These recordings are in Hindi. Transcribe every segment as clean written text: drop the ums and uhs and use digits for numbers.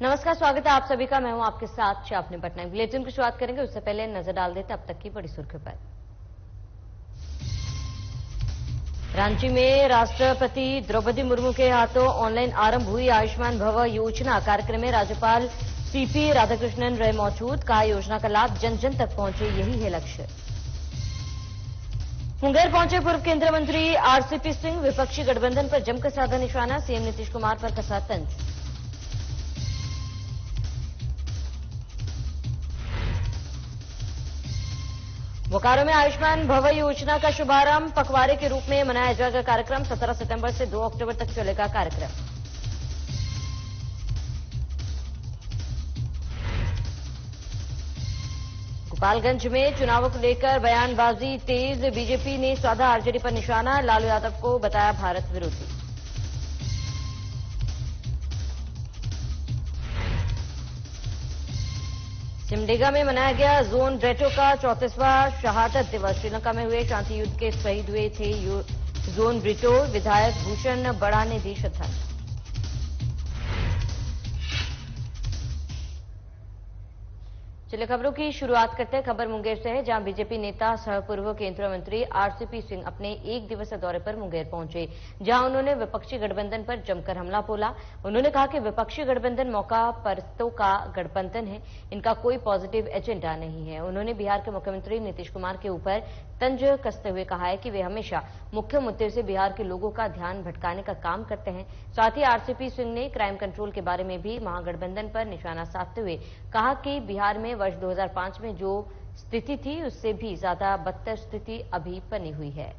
नमस्कार, स्वागत है आप सभी का। मैं हूं आपके साथ शापनी पटनायक। बुलेटिन की शुरुआत करेंगे, उससे पहले नजर डाल देते अब तक की बड़ी सुर्खियों पर। रांची में राष्ट्रपति द्रौपदी मुर्मू के हाथों ऑनलाइन आरंभ हुई आयुष्मान भव योजना। कार्यक्रम में राज्यपाल सीपी राधाकृष्णन रहे मौजूद। कहा, योजना का लाभ जन जन तक पहुंचे, यही है लक्ष्य। मुंगेर पहुंचे पूर्व केंद्रीय मंत्री आरसीपी सिंह। विपक्षी गठबंधन पर जमकर साधा निशाना। सीएम नीतीश कुमार पर कसा तंज। बोकारो में आयुष्मान भव योजना का शुभारंभ। पखवाड़े के रूप में मनाया जाएगा कार्यक्रम। 17 सितंबर से 2 अक्टूबर तक चलेगा कार्यक्रम। गोपालगंज में चुनावों को लेकर बयानबाजी तेज। बीजेपी ने साधा आरजेडी पर निशाना। लालू यादव को बताया भारत विरोधी। सिमडेगा में मनाया गया जोन रेटो का 34वां शहादत दिवस। श्रीलंका में हुए शांति युद्ध के शहीद हुए थे जोन ब्रिटो। विधायक भूषण बड़ा ने दी श्रद्धांजलि। चलिए खबरों की शुरुआत करते हैं। खबर मुंगेर से है, जहां बीजेपी नेता सह पूर्व केंद्रीय मंत्री आरसीपी सिंह अपने एक दिवसीय दौरे पर मुंगेर पहुंचे, जहां उन्होंने विपक्षी गठबंधन पर जमकर हमला बोला। उन्होंने कहा कि विपक्षी गठबंधन मौका परस्तों का गठबंधन है, इनका कोई पॉजिटिव एजेंडा नहीं है। उन्होंने बिहार के मुख्यमंत्री नीतीश कुमार के ऊपर तंज कसते हुए कहा है कि वे हमेशा मुख्य मुद्दे से बिहार के लोगों का ध्यान भटकाने का काम करते हैं। साथ ही आरसीपी सिंह ने क्राइम कंट्रोल के बारे में भी महागठबंधन पर निशाना साधते हुए कहा कि बिहार में वर्ष 2005 में जो स्थिति थी उससे भी ज्यादा बदतर स्थिति अभी बनी हुई है।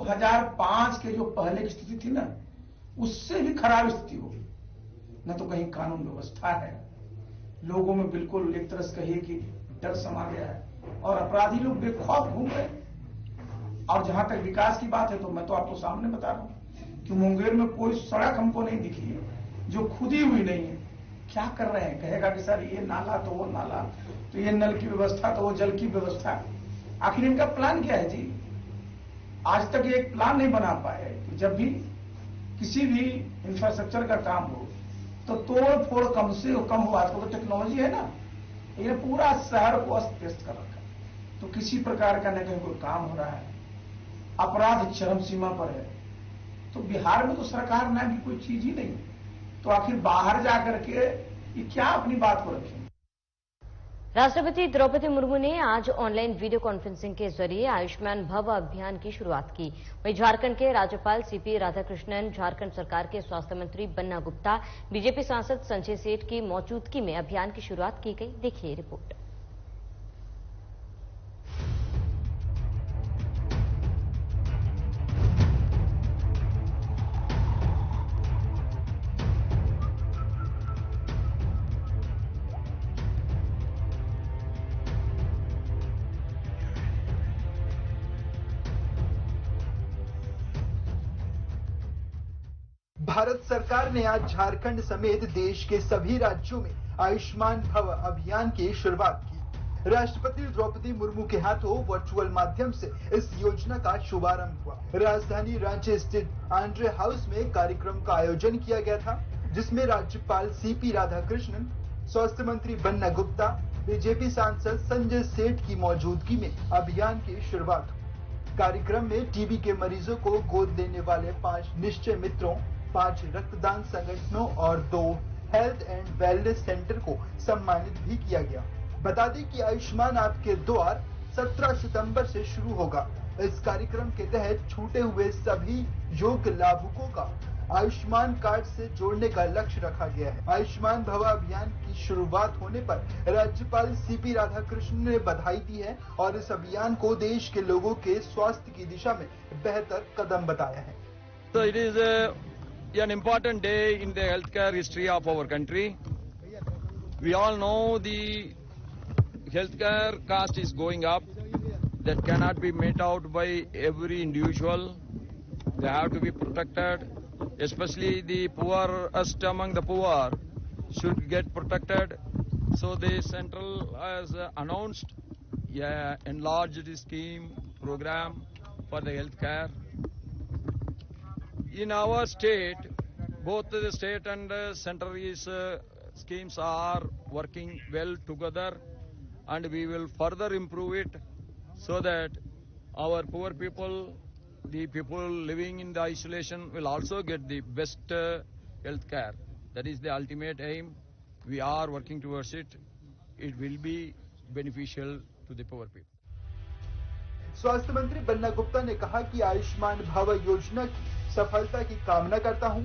दो 2005 के जो पहले की स्थिति थी ना, उससे भी खराब स्थिति हो गई। न तो कहीं कानून व्यवस्था है, लोगों में बिल्कुल एक तरह से कहिए कि डर समा गया है और अपराधी लोग बेखौफ घूम रहे हैं। और जहां तक विकास की बात है तो मैं तो आपको सामने बता रहा हूं कि मुंगेर में कोई सड़क हमको नहीं दिखी है जो खुदी हुई नहीं है। क्या कर रहे हैं? कहेगा कि सर ये नाला तो वो नाला, तो ये नल की व्यवस्था तो वो जल की व्यवस्था। आखिर इनका प्लान क्या है जी? आज तक ये एक प्लान नहीं बना पाए कि जब भी किसी भी इंफ्रास्ट्रक्चर का काम हो तो तोड़ फोड़ कम से कम हो। आजकल तो टेक्नोलॉजी है ना, ये पूरा शहर को अस्त व्यस्त कर रखा है। तो किसी प्रकार का न कहीं कोई काम हो रहा है, अपराध चरम सीमा पर है। तो बिहार में तो सरकार ना भी कोई चीज ही नहीं, तो आखिर बाहर जाकर के ये क्या अपनी बात को रखें। राष्ट्रपति द्रौपदी मुर्मू ने आज ऑनलाइन वीडियो कॉन्फ्रेंसिंग के जरिए आयुष्मान भव अभियान की शुरुआत की। वहीं झारखंड के राज्यपाल सीपी राधाकृष्णन, झारखंड सरकार के स्वास्थ्य मंत्री बन्ना गुप्ता, बीजेपी सांसद संजय सेठ की मौजूदगी में अभियान की शुरुआत की गई। देखिए रिपोर्ट। भारत सरकार ने आज झारखंड समेत देश के सभी राज्यों में आयुष्मान भव अभियान की शुरुआत की। राष्ट्रपति द्रौपदी मुर्मू के हाथों वर्चुअल माध्यम से इस योजना का शुभारंभ हुआ। राजधानी रांची स्थित आंड्रे हाउस में कार्यक्रम का आयोजन किया गया था, जिसमें राज्यपाल सीपी राधाकृष्णन, स्वास्थ्य मंत्री बन्ना गुप्ता, बीजेपी सांसद संजय सेठ की मौजूदगी में अभियान की शुरुआत हुई। कार्यक्रम में टीबी के मरीजों को गोद देने वाले 5 निश्चय मित्रों, 5 रक्तदान संगठनों और 2 हेल्थ एंड वेलनेस सेंटर को सम्मानित भी किया गया। बता दें कि आयुष्मान आपके द्वार 17 सितंबर से शुरू होगा। इस कार्यक्रम के तहत छूटे हुए सभी योग्य लाभुकों का आयुष्मान कार्ड से जोड़ने का लक्ष्य रखा गया है। आयुष्मान भव अभियान की शुरुआत होने पर राज्यपाल सीपी राधाकृष्णन ने बधाई दी है और इस अभियान को देश के लोगों के स्वास्थ्य की दिशा में बेहतर कदम बताया है। So it is an important day in the healthcare history of our country. We all know the healthcare cost is going up. That cannot be met out by every individual. They have to be protected, especially the poorest among the poor should get protected. So the central has announced enlarged scheme program for the healthcare. in our state, both the state and center schemes are working well together, and we will further improve it so that our poor people, the people living in the isolation, will also get the best health care. That is the ultimate aim. We are working towards it. It will be beneficial to the poor people. स्वास्थ्य मंत्री बन्ना गुप्ता ने कहा कि आयुष्मान भव योजना की सफलता की कामना करता हूं।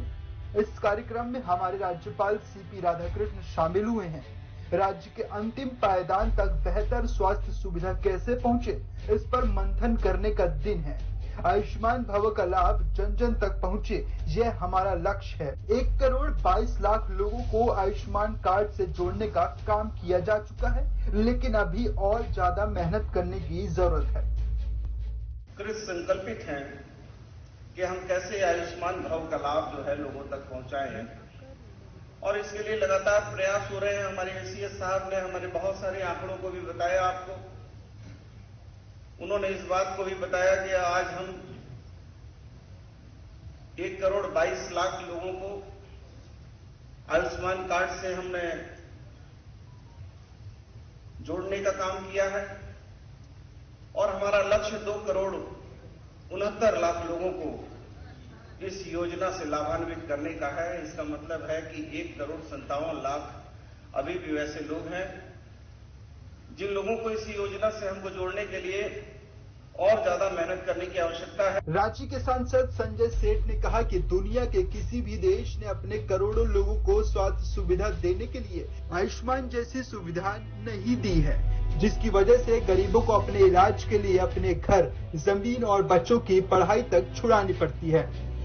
इस कार्यक्रम में हमारे राज्यपाल सीपी राधाकृष्ण शामिल हुए हैं। राज्य के अंतिम पायदान तक बेहतर स्वास्थ्य सुविधा कैसे पहुंचे, इस पर मंथन करने का दिन है। आयुष्मान भव का लाभ जन जन तक पहुंचे, यह हमारा लक्ष्य है। 1 करोड़ 22 लाख लोगों को आयुष्मान कार्ड से जोड़ने का काम किया जा चुका है, लेकिन अभी और ज्यादा मेहनत करने की जरूरत है। कृत संकल्पित हैं कि हम कैसे आयुष्मान भव का लाभ जो है लोगों तक पहुंचाएं, और इसके लिए लगातार प्रयास हो रहे हैं। हमारे एसीएस साहब ने हमारे बहुत सारे आंकड़ों को भी बताया आपको। उन्होंने इस बात को भी बताया कि आज हम 1 करोड़ 22 लाख लोगों को आयुष्मान कार्ड से हमने जोड़ने का काम किया है, और हमारा लक्ष्य 2 करोड़ 69 लाख लोगों को इस योजना से लाभान्वित करने का है। इसका मतलब है कि 1 करोड़ 57 लाख अभी भी वैसे लोग हैं जिन लोगों को इस योजना से हमको जोड़ने के लिए और ज्यादा मेहनत करने की आवश्यकता है। रांची के सांसद संजय सेठ ने कहा कि दुनिया के किसी भी देश ने अपने करोड़ों लोगों को स्वास्थ्य सुविधा देने के लिए आयुष्मान जैसी सुविधा नहीं दी है, जिसकी वजह से गरीबों को अपने इलाज के लिए अपने घर, जमीन और बच्चों की पढ़ाई तक छुड़ानी पड़ती है।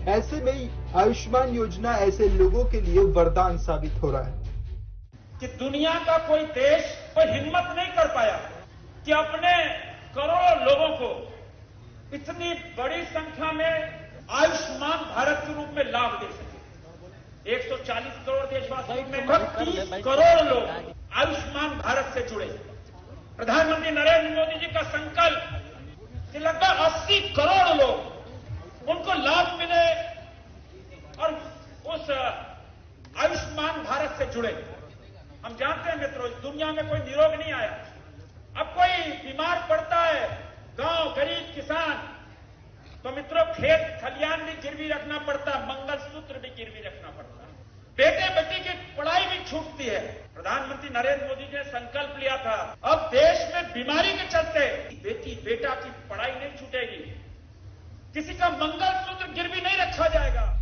ऐसे में आयुष्मान योजना ऐसे लोगों के लिए वरदान साबित हो रहा है कि दुनिया का कोई देश कोई हिम्मत नहीं कर पाया कि अपने करोड़ों लोगों को इतनी बड़ी संख्या में आयुष्मान भारत के रूप में लाभ दे सके। 140 करोड़ देशवासियों में 30 करोड़ लोग आयुष्मान भारत से जुड़े। प्रधानमंत्री नरेंद्र मोदी जी का संकल्प कि लगभग 80 करोड़ लोग उनको लाभ मिले और उस आयुष्मान भारत से जुड़े। हम जानते हैं मित्रों, इस दुनिया में कोई निरोग नहीं आया। अब कोई बीमार पड़ता है, गांव गरीब किसान, तो मित्रों खेत खलियान भी गिरवी रखना पड़ता है, मंगलसूत्र भी गिरवी रखना पड़ता है, बेटे बेटी की पढ़ाई भी छूटती है। प्रधानमंत्री नरेंद्र मोदी जी ने संकल्प लिया था, अब देश में बीमारी के चलते बेटी बेटा की पढ़ाई नहीं छूटेगी, किसी का मंगलसूत्र गिरवी नहीं रखा जाएगा।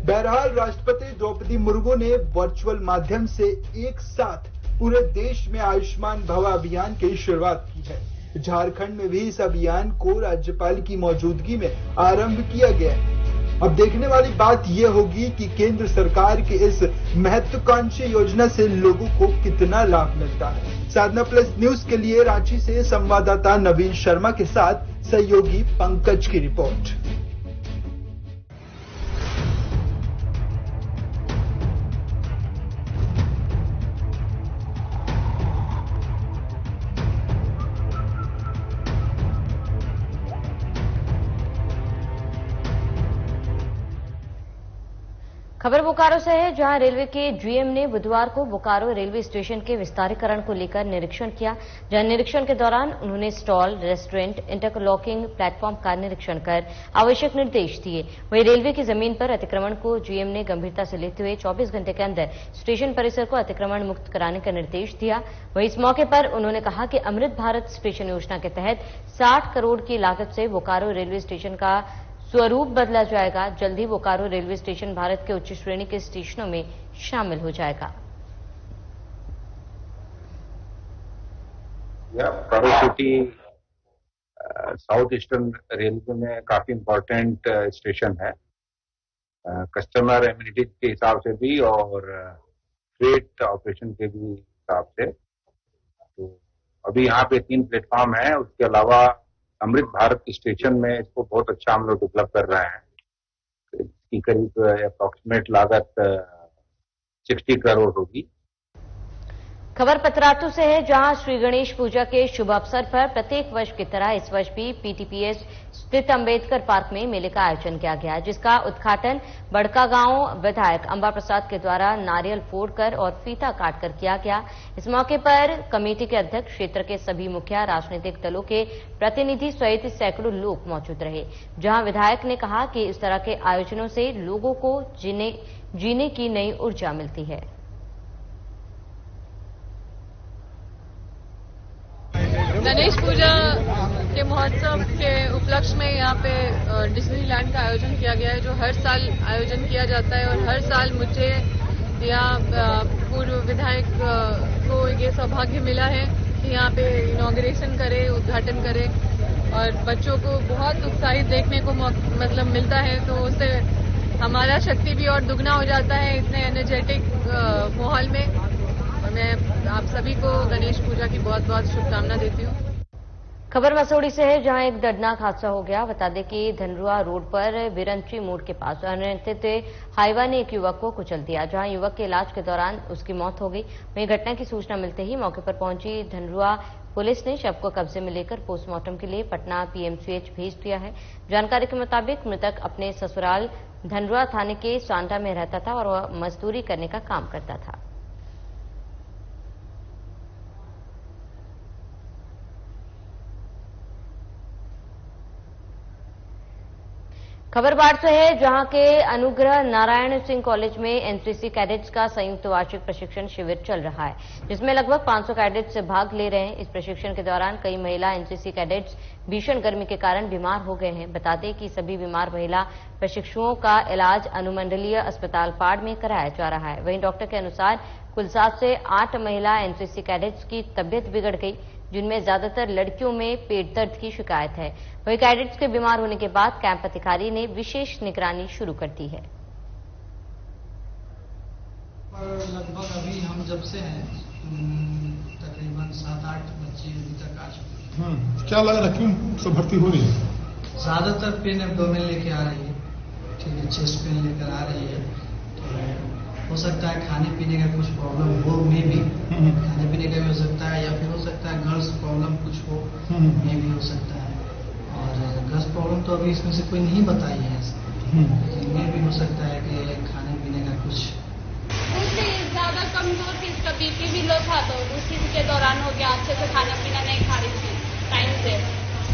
बहरहाल राष्ट्रपति द्रौपदी मुर्मू ने वर्चुअल माध्यम से एक साथ पूरे देश में आयुष्मान भव अभियान की शुरुआत की है। झारखंड में भी इस अभियान को राज्यपाल की मौजूदगी में आरंभ किया गया है। अब देखने वाली बात यह होगी कि केंद्र सरकार की इस महत्वाकांक्षी योजना से लोगों को कितना लाभ मिलता है। साधना प्लस न्यूज के लिए रांची से संवाददाता नवीन शर्मा के साथ सहयोगी पंकज की रिपोर्ट। खबर बोकारो से है, जहां रेलवे के जीएम ने बुधवार को बोकारो रेलवे स्टेशन के विस्तारीकरण को लेकर निरीक्षण किया। जहां निरीक्षण के दौरान उन्होंने स्टॉल, रेस्टोरेंट, इंटरलॉकिंग प्लेटफॉर्म का निरीक्षण कर आवश्यक निर्देश दिए। वहीं रेलवे की जमीन पर अतिक्रमण को जीएम ने गंभीरता से लेते हुए 24 घंटे के अंदर स्टेशन परिसर को अतिक्रमण मुक्त कराने का निर्देश दिया। वहीं इस मौके पर उन्होंने कहा कि अमृत भारत स्टेशन योजना के तहत 60 करोड़ की लागत से बोकारो रेलवे स्टेशन का स्वरूप बदला जाएगा। जल्द ही बोकारो रेलवे स्टेशन भारत के उच्च श्रेणी के स्टेशनों में शामिल हो जाएगा। Bokaro city south eastern railway में काफी इम्पोर्टेंट स्टेशन है, कस्टमर एमिनिटीज के हिसाब से भी और फ्रेट ऑपरेशन के भी हिसाब से। तो अभी यहाँ पे 3 प्लेटफॉर्म है। उसके अलावा अमृत भारत स्टेशन में इसको बहुत अच्छा हम लोग डेवलप कर रहे हैं। इसकी करीब अप्रोक्सीमेट लागत 60 करोड़ होगी। खबर पतरातू से है, जहां श्री गणेश पूजा के शुभ अवसर पर प्रत्येक वर्ष की तरह इस वर्ष भी पीटीपीएस स्थित अंबेडकर पार्क में मेले का आयोजन किया गया, जिसका उद्घाटन बड़कागांव विधायक अंबा प्रसाद के द्वारा नारियल फोड़कर और फीता काटकर किया गया। इस मौके पर कमेटी के अध्यक्ष, क्षेत्र के सभी मुखिया, राजनीतिक दलों के प्रतिनिधि सहित सैकड़ों लोग मौजूद रहे। जहां विधायक ने कहा कि इस तरह के आयोजनों से लोगों को जीने की नई ऊर्जा मिलती है। गणेश पूजा के महोत्सव के उपलक्ष्य में यहाँ पे डिज्नीलैंड का आयोजन किया गया है, जो हर साल आयोजन किया जाता है। और हर साल मुझे यहाँ पूर्व विधायक को ये सौभाग्य मिला है कि यहाँ पे इनॉग्रेशन करे, उद्घाटन करे, और बच्चों को बहुत उत्साहित देखने को मतलब मिलता है। तो उससे हमारा शक्ति भी और दुगना हो जाता है इतने एनर्जेटिक माहौल में। मैं आप सभी को गणेश पूजा की बहुत बहुत शुभकामना देती हूँ। खबर मसौड़ी से है, जहां एक दर्दनाक हादसा हो गया। बता दें कि धनरुआ रोड पर बिरंची मोड़ के पास अनियंत्रित हाईवा ने एक युवक को कुचल दिया, जहां युवक के इलाज के दौरान उसकी मौत हो गई। वहीं घटना की सूचना मिलते ही मौके पर पहुंची धनरुआ पुलिस ने शव को कब्जे में लेकर पोस्टमार्टम के लिए पटना पीएमसीएच भेज दिया है। जानकारी के मुताबिक मृतक अपने ससुराल धनरुआ थाने के सांडा में रहता था और वह मजदूरी करने का काम करता था। खबर बाढ़ से है, जहां के अनुग्रह नारायण सिंह कॉलेज में एनसीसी कैडेट्स का संयुक्त वार्षिक प्रशिक्षण शिविर चल रहा है, जिसमें लगभग 500 कैडेट्स भाग ले रहे हैं। इस प्रशिक्षण के दौरान कई महिला एनसीसी कैडेट्स भीषण गर्मी के कारण बीमार हो गए हैं। बता दें कि सभी बीमार महिला प्रशिक्षुओं का इलाज अनुमंडलीय अस्पताल पाड़ में कराया जा रहा है। वहीं डॉक्टर के अनुसार कुल 7 से 8 महिला एनसीसी कैडेट्स की तबियत बिगड़ गई, जिनमें ज्यादातर लड़कियों में पेट दर्द की शिकायत है। वहीं कैडेट्स के बीमार होने के बाद कैंप अधिकारी ने विशेष निगरानी शुरू कर दी है। लगभग अभी हम जब से हैं तकरीबन 7-8 बच्चे अभी तक आ चुके हैं। क्या लग रहा है, क्यों सब भर्ती हो रही है? ज्यादातर पेन एब्डोमेन लेके आ रही है, ठीक है, चेस्ट पेन लेकर आ रही है। तो हो सकता है खाने पीने का कुछ प्रॉब्लम हो, में भी खाने पीने का भी हो सकता है, या फिर हो सकता है गर्ल्स प्रॉब्लम कुछ हो, में भी हो सकता है। और गर्ल्स प्रॉब्लम तो अभी इसमें से कोई नहीं बताई है, लेकिन ये भी हो सकता है कि खाने पीने का कुछ उससे ज्यादा कमजोर थी, इसका बीपी भी लो था, तो उसी के दौरान हो गया। अच्छे से खाना पीना नहीं खा रही थी टाइम से,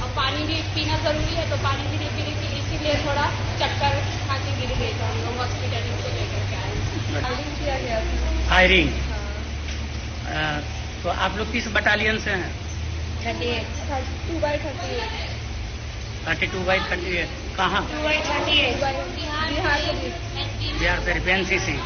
और पानी भी पीना जरूरी है, तो पानी भी नहीं पी रही थी, इसीलिए थोड़ा चक्कर खांसी गिर गई। तो हम लोग हॉस्पिटल से लेकर के आए। फायरिंग किया गया था। फायरिंग? तो आप लोग किस बटालियन से हैं? 32/38। 32/38 कहाँ? 2/38 बिहार से एनसीसी।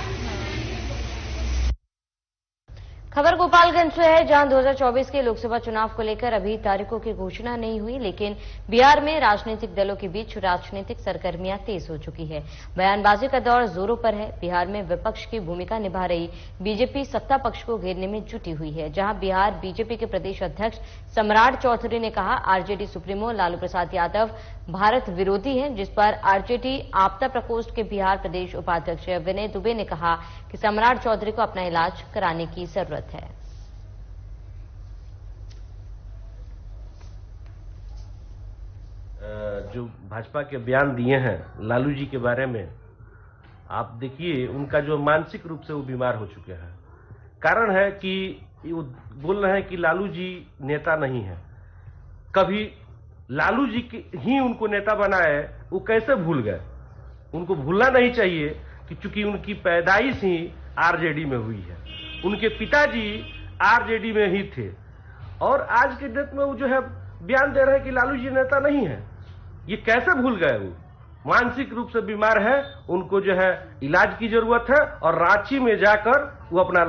खबर गोपालगंज से है, जहां 2024 के लोकसभा चुनाव को लेकर अभी तारीखों की घोषणा नहीं हुई, लेकिन बिहार में राजनीतिक दलों के बीच राजनीतिक सरगर्मियां तेज हो चुकी है। बयानबाजी का दौर जोरों पर है। बिहार में विपक्ष की भूमिका निभा रही बीजेपी सत्ता पक्ष को घेरने में जुटी हुई है, जहां बिहार बीजेपी के प्रदेश अध्यक्ष सम्राट चौधरी ने कहा, आरजेडी सुप्रीमो लालू प्रसाद यादव भारत विरोधी हैं, जिस पर आरजेडी आपदा प्रकोष्ठ के बिहार प्रदेश उपाध्यक्ष विनय दुबे ने कहा कि सम्राट चौधरी को अपना इलाज कराने की जरूरत है। जो भाजपा के बयान दिए हैं लालू जी के बारे में, आप देखिए उनका जो मानसिक रूप से वो बीमार हो चुके हैं। कारण है कि वो बोल रहे हैं कि लालू जी नेता नहीं है। कभी लालू जी ही उनको नेता बनाए, वो कैसे भूल गए? उनको भूलना नहीं चाहिए कि चूंकि उनकी पैदाइश ही आरजेडी में हुई है, उनके पिताजी आरजेडी में ही थे, और आज के डेट में वो जो है बयान दे रहे हैं कि लालू जी नेता नहीं है। ये कैसे भूल गए? वो मानसिक रूप से बीमार है, उनको जो है इलाज की जरूरत है, और रांची में जाकर वो अपना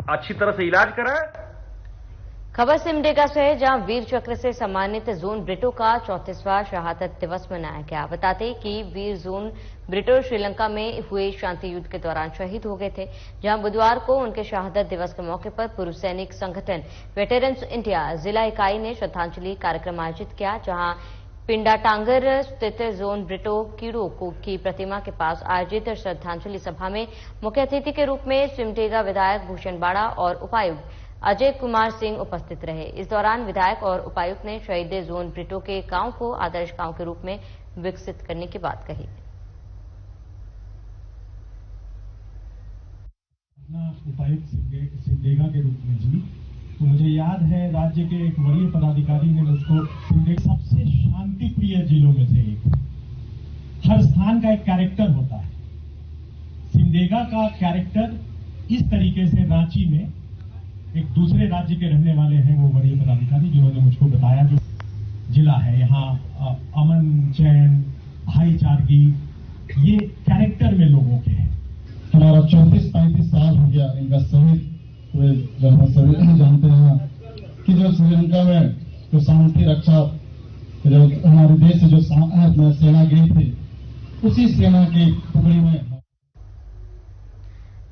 अच्छी तरह से इलाज कराए। खबर सिमडेगा से है, जहां वीर चक्र से सम्मानित जोन ब्रिटो का 34वां शहादत दिवस मनाया गया। बताते कि वीर जोन ब्रिटो श्रीलंका में हुए शांति युद्ध के दौरान शहीद हो गए थे, जहां बुधवार को उनके शहादत दिवस के मौके पर पूर्व सैनिक संगठन वेटरन्स इंडिया जिला इकाई ने श्रद्धांजलि कार्यक्रम आयोजित किया, जहां पिंडाटांगर स्थित जोन ब्रिटो कीड़ो की प्रतिमा के पास आयोजित श्रद्धांजलि सभा में मुख्य अतिथि के रूप में सिमडेगा विधायक भूषण बाड़ा और उपायुक्त अजय कुमार सिंह उपस्थित रहे। इस दौरान विधायक और उपायुक्त ने शहीद जोन ब्रिटो के गांव को आदर्श गांव के रूप में विकसित करने की बात कही। उपायुक्त सिमडेगा के रूप में जी, तो मुझे याद है राज्य के एक वरीय पदाधिकारी ने मुझको सिमडेगा सबसे शांति प्रिय जिलों में से एक, हर स्थान का एक कैरेक्टर होता है। सिमडेगा का कैरेक्टर इस तरीके से रांची में एक दूसरे राज्य के रहने वाले हैं वो वरीय पदाधिकारी जिन्होंने मुझको बताया, जो जिला है यहाँ अमन चैन भाईचारगी ये कैरेक्टर में लोगों के हैं। हमारा 34-35 साल हो गया इनका शहीद हुए, जो हम सभी जानते हैं कि जो श्रीलंका में जो शांति रक्षा जो हमारे देश से जो सेना गई थी, उसी सेना की टुकड़ी में।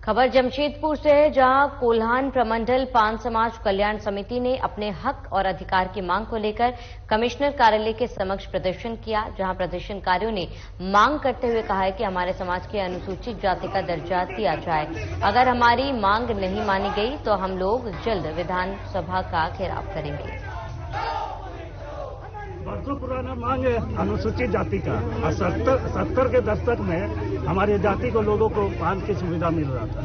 खबर जमशेदपुर से है, जहां कोल्हान प्रमंडल पान समाज कल्याण समिति ने अपने हक और अधिकार की मांग को लेकर कमिश्नर कार्यालय के समक्ष प्रदर्शन किया, जहां प्रदर्शनकारियों ने मांग करते हुए कहा है कि हमारे समाज के अनुसूचित जाति का दर्जा दिया जाए। अगर हमारी मांग नहीं मानी गई तो हम लोग जल्द विधानसभा का घेराव करेंगे। बरसों पुराना मांग है अनुसूचित जाति का। 70 के दशक में हमारी जाति को लोगों को पान की सुविधा मिल रहा था,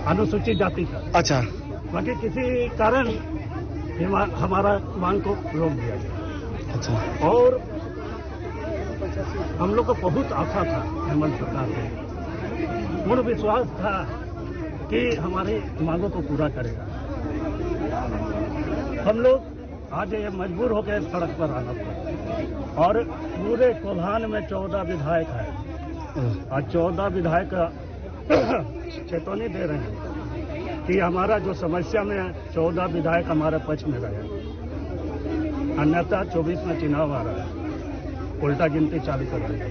अनुसूचित जाति का। अच्छा, बाकी किसी कारण हमारा मांग को रोक दिया गया। अच्छा, और हम लोग को बहुत आशा था हेमंत सरकार को, पूर्ण विश्वास था कि हमारी मांगों को पूरा करेगा। हम लोग आज ये मजबूर होकर सड़क पर आना पड़ा, और पूरे कोल्हान में 14 विधायक हैं और 14 विधायक चेतावनी दे रहे हैं कि हमारा जो समस्या में 14 विधायक हमारे पक्ष में रहे, अन्यथा 24 में चुनाव आ रहा है, उल्टा गिनती चालू कर रही है।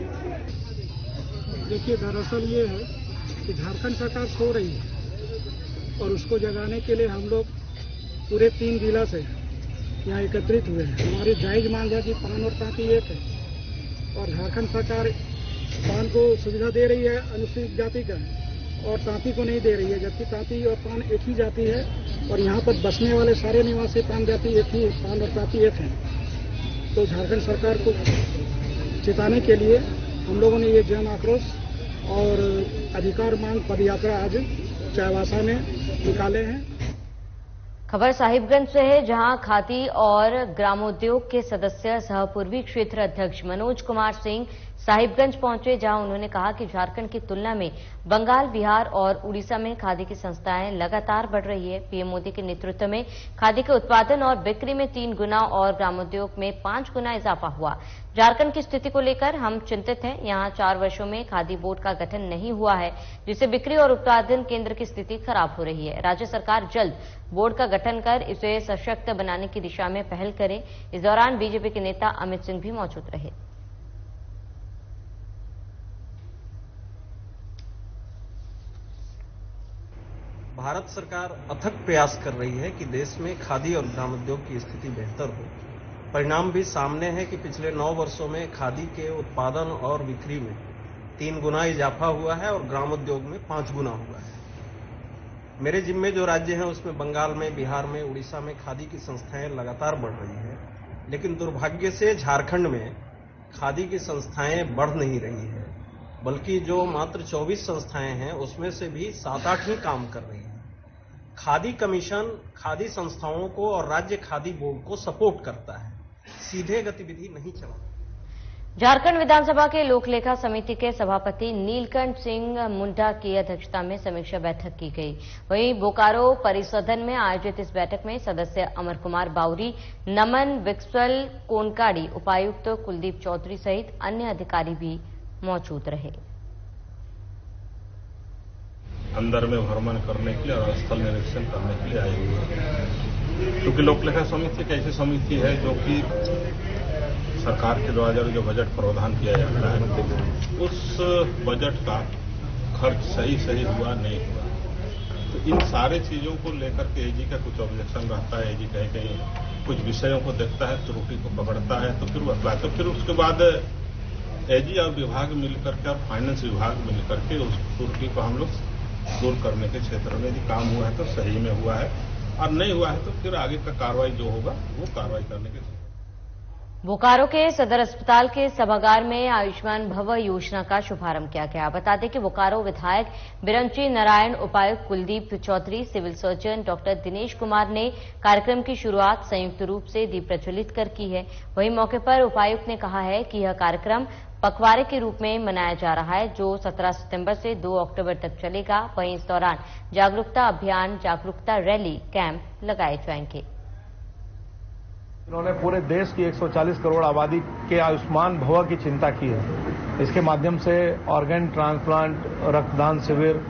देखिए, दरअसल ये है कि झारखंड सरकार सो रही है और उसको जगाने के लिए हम लोग पूरे 3 जिला से यहाँ एकत्रित हुए हैं। हमारी जायज मांग है कि पान और तांती एक है, और झारखंड सरकार पान को सुविधा दे रही है अनुसूचित जाति का और तांती को नहीं दे रही है, जबकि तांती और पान एक ही जाति है और यहाँ पर बसने वाले सारे निवासी पान जाति एक ही, पान और तांती एक है। तो झारखंड सरकार को चेताने के लिए हम लोगों ने ये जन आक्रोश और अधिकार मांग पदयात्रा आज चाईबासा में निकाले हैं। खबर साहिबगंज से है, जहां खादी और ग्रामोद्योग के सदस्य सह पूर्वी क्षेत्र अध्यक्ष मनोज कुमार सिंह साहिबगंज पहुंचे, जहां उन्होंने कहा कि झारखंड की तुलना में बंगाल, बिहार और उड़ीसा में खादी की संस्थाएं लगातार बढ़ रही है। पीएम मोदी के नेतृत्व में खादी के उत्पादन और बिक्री में 3 गुना और ग्रामोद्योग में 5 गुना इजाफा हुआ। झारखंड की स्थिति को लेकर हम चिंतित हैं। यहां 4 वर्षों में खादी बोर्ड का गठन नहीं हुआ है, जिससे बिक्री और उत्पादन केंद्र की स्थिति खराब हो रही है। राज्य सरकार जल्द बोर्ड का गठन कर इसे सशक्त बनाने की दिशा में पहल करे। इस दौरान बीजेपी के नेता अमित सिंह भी मौजूद रहे। भारत सरकार अथक प्रयास कर रही है कि देश में खादी और ग्रामोद्योग की स्थिति बेहतर हो। परिणाम भी सामने है कि पिछले 9 वर्षों में खादी के उत्पादन और बिक्री में 3 गुना इजाफा हुआ है और ग्रामोद्योग में 5 गुना हुआ है। मेरे जिम्मे जो राज्य हैं उसमें बंगाल में, बिहार में, उड़ीसा में खादी की संस्थाएं लगातार बढ़ रही है, लेकिन दुर्भाग्य से झारखंड में खादी की संस्थाएं बढ़ नहीं रही है, बल्कि जो मात्र 24 संस्थाएं हैं उसमें से भी 7-8 ही काम कर रही हैं। खादी कमीशन खादी संस्थाओं को और राज्य खादी बोर्ड को सपोर्ट करता है, सीधे गतिविधि नहीं चलाता। झारखंड विधानसभा के लोक लेखा समिति के सभापति नीलकंठ सिंह मुंडा की अध्यक्षता में समीक्षा बैठक की गई। वहीं बोकारो परिसदन में आयोजित इस बैठक में सदस्य अमर कुमार बाउरी, नमन विक्सवल कोनकाड़ी, उपायुक्त कुलदीप चौधरी सहित अन्य अधिकारी भी मौजूद रहे। अंदर में भ्रमण करने के लिए और स्थल निरीक्षण करने के लिए आए हुए हैं, क्योंकि लोक लेखा समिति एक ऐसी समिति है जो कि सरकार के द्वारा जो बजट प्रावधान किया जाता है उस बजट का खर्च सही हुआ नहीं हुआ, तो इन सारे चीजों को लेकर के एजी का कुछ ऑब्जेक्शन रहता है। एजी कहीं कुछ विषयों को देखता है, त्रुटि को पकड़ता है, तो फिर बतलाता है, तो फिर उसके बाद एजी और विभाग मिलकर के और फाइनेंस विभाग मिलकर के उस त्रुटि को हम लोग दूर करने के क्षेत्र में यदि काम हुआ है तो सही में हुआ है, और नहीं हुआ है तो फिर आगे का कार्रवाई जो होगा वो कार्रवाई करने के। बोकारो के सदर अस्पताल के सभागार में आयुष्मान भव योजना का शुभारंभ किया गया। बता दें कि बोकारो विधायक बिरंची नारायण, उपायुक्त Kuldeep Chaudhary, civil surgeon doctor Dinesh Kumar ने कार्यक्रम की शुरुआत संयुक्त रूप से दीप प्रज्वलित कर की है। वहीं मौके पर उपायुक्त ने कहा है कि यह कार्यक्रम पखवाड़े के रूप में मनाया जा रहा है, जो 17 सितंबर से 2 अक्टूबर तक चलेगा। वहीं इस दौरान जागरूकता अभियान, जागरूकता रैली, कैंप लगाए जाएंगे। इन्होंने पूरे देश की 140 करोड़ आबादी के आयुष्मान भव की चिंता की है। इसके माध्यम से ऑर्गन ट्रांसप्लांट, रक्तदान शिविर,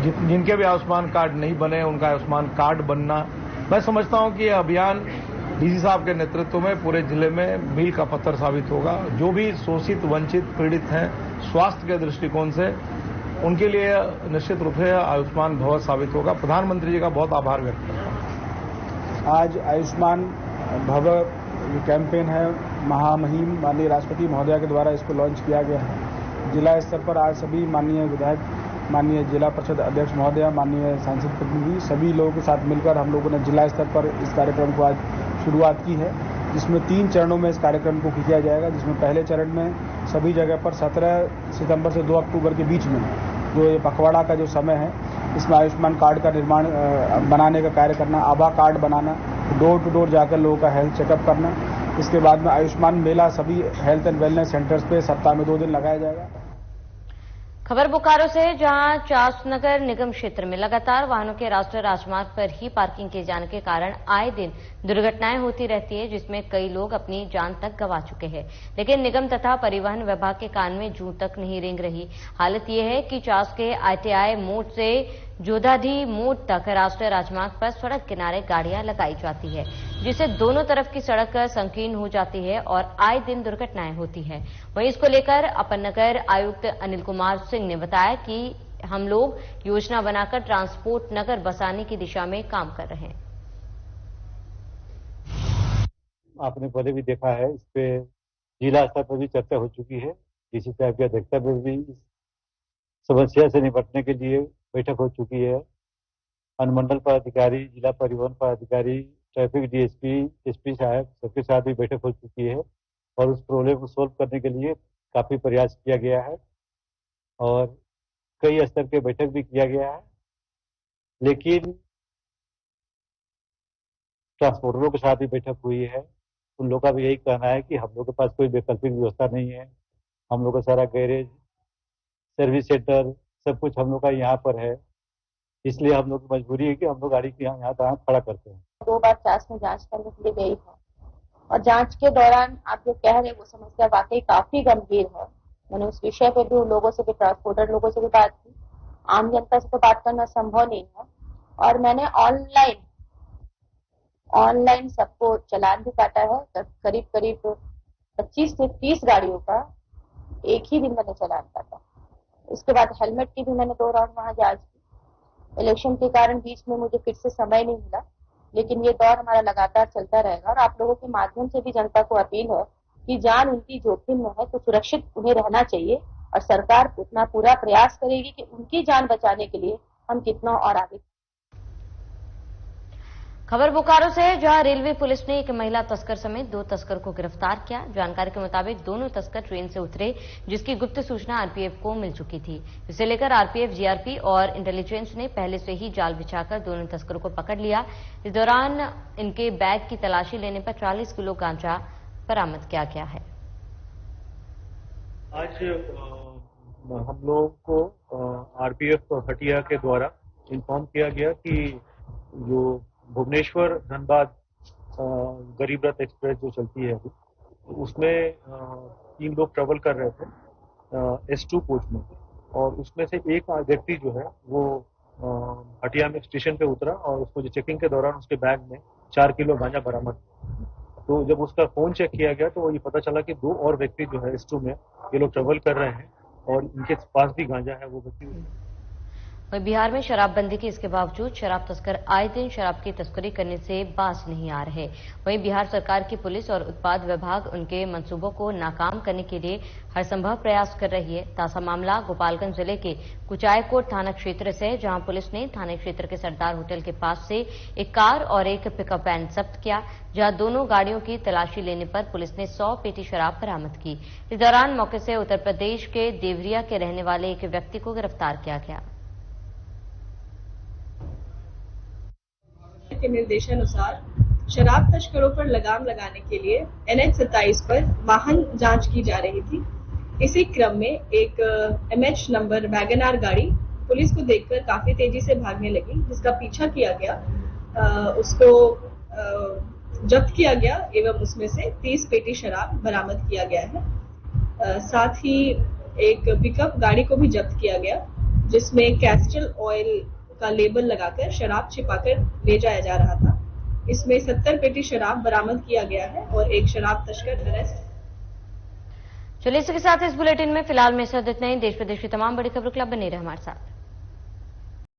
जिनके भी आयुष्मान कार्ड नहीं बने उनका आयुष्मान कार्ड बनना, मैं समझता हूं कि यह अभियान डीसी साहब के नेतृत्व में पूरे जिले में मील का पत्थर साबित होगा। जो भी शोषित, वंचित, पीड़ित हैं स्वास्थ्य के दृष्टिकोण से, उनके लिए निश्चित रूप से आयुष्मान भव साबित होगा। प्रधानमंत्री जी का बहुत आभार व्यक्त करता हूं। आज आयुष्मान भव कैंपेन है, महामहिम माननीय राष्ट्रपति महोदया के द्वारा इसको लॉन्च किया गया है। जिला स्तर पर आज सभी माननीय विधायक, माननीय जिला परिषद अध्यक्ष महोदया, माननीय सांसद प्रतिनिधि, सभी लोगों के साथ मिलकर हम लोगों ने जिला स्तर पर इस कार्यक्रम को आज शुरुआत की है, जिसमें 3 चरणों में इस कार्यक्रम को किया जाएगा। जिसमें पहले चरण में सभी जगह पर 17 सितंबर से 2 अक्टूबर के बीच में जो ये पखवाड़ा का जो समय है, इसमें आयुष्मान कार्ड का निर्माण बनाने का कार्य करना, आभा कार्ड बनाना, डोर टू डोर जाकर लोगों का हेल्थ चेकअप करना। इसके बाद में आयुष्मान मेला सभी हेल्थ एंड वेलनेस सेंटर्स पे सप्ताह में 2 दिन लगाया जाएगा। खबर बोकारो से, जहां चास नगर निगम क्षेत्र में लगातार वाहनों के राष्ट्रीय राजमार्ग पर ही पार्किंग किए जाने के कारण आए दिन दुर्घटनाएं होती रहती है, जिसमें कई लोग अपनी जान तक गंवा चुके हैं। लेकिन निगम तथा परिवहन विभाग के कान में जूं तक नहीं रेंग रही। हालत यह है कि चास के ITI मोड़ से जोधाधी मोड़ तक राष्ट्रीय राजमार्ग पर सड़क किनारे गाड़ियां लगाई जाती है, जिससे दोनों तरफ की सड़क संकीर्ण हो जाती है और आए दिन दुर्घटनाएं होती है। वहीं इसको लेकर अपर नगर आयुक्त अनिल कुमार सिंह ने बताया कि हम लोग योजना बनाकर ट्रांसपोर्ट नगर बसाने की दिशा में काम कर रहे हैं। आपने पहले भी देखा है, इस पे जिला स्तर पर भी चर्चा हो चुकी है। डीसी साहब की अध्यक्षता में भी इस समस्या से निपटने के लिए बैठक हो चुकी है। अनुमंडल पदाधिकारी, जिला परिवहन पदाधिकारी, ट्रैफिक DSP, SP साहब सबके साथ भी बैठक हो चुकी है और उस प्रॉब्लम को सोल्व करने के लिए काफी प्रयास किया गया है और कई स्तर पे बैठक भी किया गया है। लेकिन ट्रांसपोर्टरों के साथ भी बैठक हुई है। उन लोगों का भी यही कहना है कि हम लोग के पास कोई वैकल्पिक व्यवस्था नहीं है। हम लोग का सारा गैरेज, सर्विस सेंटर, सब कुछ हम लोग का यहाँ पर है। इसलिए हम लोग की मजबूरी है कि हम लोग गाड़ी की यहाँ खड़ा करते हैं। 2 बार चास में जांच करने के लिए गई है और जांच के दौरान आप जो कह रहे हैं वो समस्या वाकई काफी गंभीर है। मैंने उस विषय पे भी लोगों से भी, ट्रांसपोर्टर लोगों से भी बात की। आम जनता से तो बात करना संभव नहीं है और मैंने ऑनलाइन सबको चालान भी काटा है। करीब 25 से 30 गाड़ियों का एक ही दिन मैंने चालान काटा। इसके बाद हेलमेट की भी मैंने 2 राउंड वहां जांच की। इलेक्शन के कारण बीच में मुझे फिर से समय नहीं मिला, लेकिन ये दौर हमारा लगातार चलता रहेगा और आप लोगों के माध्यम से भी जनता को अपील है कि जान उनकी जोखिम में है तो सुरक्षित उन्हें रहना चाहिए और सरकार उतना पूरा प्रयास करेगी कि उनकी जान बचाने के लिए हम कितना और आगे। खबर बोकारो से, जहां रेलवे पुलिस ने एक महिला तस्कर समेत 2 तस्कर को गिरफ्तार किया। जानकारी के मुताबिक दोनों तस्कर ट्रेन से उतरे, जिसकी गुप्त सूचना आरपीएफ को मिल चुकी थी। इसे लेकर आरपीएफ, जीआरपी और इंटेलिजेंस ने पहले से ही जाल बिछाकर दोनों तस्करों को पकड़ लिया। इस दौरान इनके बैग की तलाशी लेने पर 40 किलो गांजा बरामद किया गया है। आज हम लोगों को आरपीएफ हटिया के द्वारा इन्फॉर्म किया गया कि जो भुवनेश्वर धनबाद गरीब रथ एक्सप्रेस जो चलती है उसमें 3 लोग ट्रेवल कर रहे थे S2 कोच में, और उसमें से एक व्यक्ति जो है वो हटिया में स्टेशन पे उतरा और उसको जो चेकिंग के दौरान उसके बैग में 4 किलो गांजा बरामद। तो जब उसका फोन चेक किया गया तो ये पता चला कि 2 और व्यक्ति जो है S2 में ये लोग ट्रेवल कर रहे हैं और इनके पास भी गांजा है। वो व्यक्ति वहीं बिहार में शराबबंदी के इसके बावजूद शराब तस्कर आए दिन शराब की तस्करी करने से बाज नहीं आ रहे। वहीं बिहार सरकार की पुलिस और उत्पाद विभाग उनके मंसूबों को नाकाम करने के लिए हर संभव प्रयास कर रही है। ताजा मामला गोपालगंज जिले के कुचायकोट थाना क्षेत्र से, जहां पुलिस ने थाने क्षेत्र के सरदार होटल के पास से एक कार और एक पिकअप वैन जब्त किया, जहां दोनों गाड़ियों की तलाशी लेने पर पुलिस ने 100 पेटी शराब बरामद की। इस दौरान मौके से उत्तर प्रदेश के देवरिया के रहने वाले एक व्यक्ति को गिरफ्तार किया गया। के निर्देशानुसार शराब तस्करों पर लगाम लगाने के लिए NH 27 पर वाहन जांच की जा रही थी। इसी क्रम में एक MH नंबर वैगनआर गाड़ी पुलिस को देखकर काफी तेजी से भागने लगी, जिसका पीछा किया गया, उसको जब्त किया गया एवं उसमें से 30 पेटी शराब बरामद किया गया है। साथ ही एक पिकअप गाड़ी को भी जब्त किया गया, जिसमें कैस्टल ऑयल का लेबल लगाकर शराब छिपाकर ले जाया जा रहा था। इसमें 70 पेटी शराब बरामद किया गया है और एक शराब तस्कर अरेस्ट। चलिए इसके साथ इस बुलेटिन में फिलहाल में इतना ही। देश प्रदेश की तमाम बड़ी खबरों के लिए बने रहे हमारे साथ।